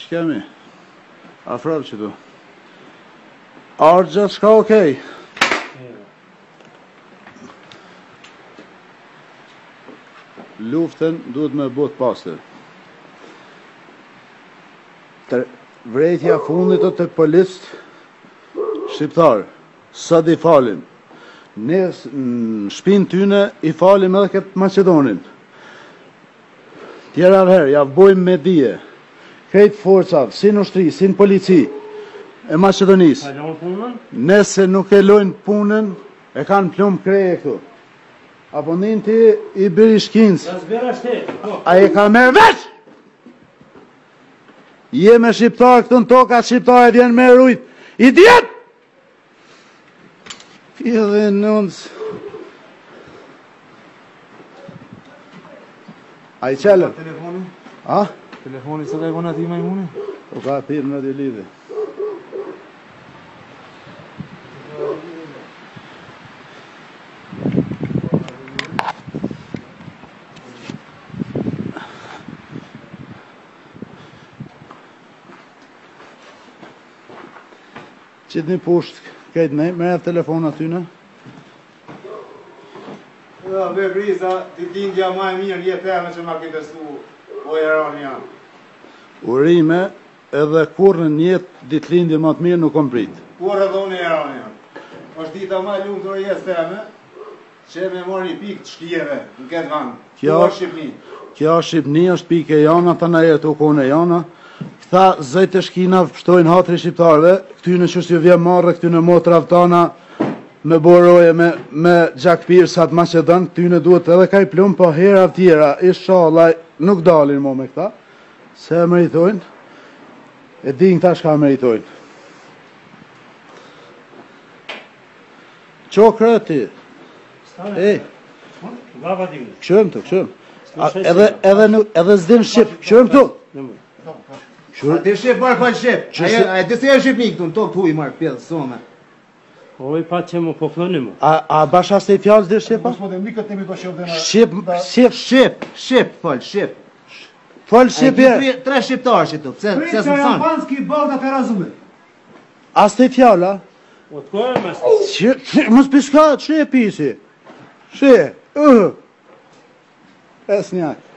Që kemi? Afrap që tu. Argja, shka okej? Luftën duhet me bot pastër. Vrejtja fundit të policët shqiptarë, sa di falim. Ne në shpinë tyne i falim edhe këtë Macedonin. Tjera herë, ja bojmë me dije. Krejtë forcat, si në ushtri, si në polici e Macedonisë. Nëse nuk e lojnë punën, e kanë plumë kreje këtu. Apo njën ti i Berishkinës. A e ka merë veç? Je me shqiptarë këtu në toka, shqiptarë vjenë me rujt. I djetë! Edhe nëndës. A i qëllën? Telefoni? A? Telefoni së ka i kona ti majmuni? O ka thirë në dy lidhe. Qitë një pushtë, kajtë nej, me e telefonat tyne? Ja, be briza, ti tindja ma e mirë, jetë e me që ma ki besu, o e rani janë. Urime, edhe kur në jetë ditlindje më të mirë nuk kom prit. Kur edhe unë e rani janë. është dita ma lumë të rejës teme, që me mori pikë të shkjeve në këtë vend. Kjo është Shqipni. Kjo është Shqipni, është pikë e jana, të na jetë u kone e jana. Këta zëjtë e shkina pështojnë hatri shqiptarve, këty në qështë ju vje marrë, këty në motra vtana, me boroje, me gjakpirsat Macedon, këty në duhet edhe ka i plumë, po hera tjera, inshallah, nuk dalin mo me këta, se meritojnë, e din këta shka meritojnë. Qo kreti? Ej, këshëm të, këshëm. Edhe zdim Shqip, këshëm të. A ti Shqip marë falë Shqip, a e të se e Shqip një këtu në tokë huj marë pjellë, some. Oj, pa që më pokloni mu. A basha se i fjallës dhe Shqipa? Shqip, falë, Shqip. Falë Shqip e? Tre shqiptarë që tu, pse së më thonë? Japanski balda të razume. As të i fjalla? O të kojë mes? Mos piska, që e pisi? Që e? Es njak.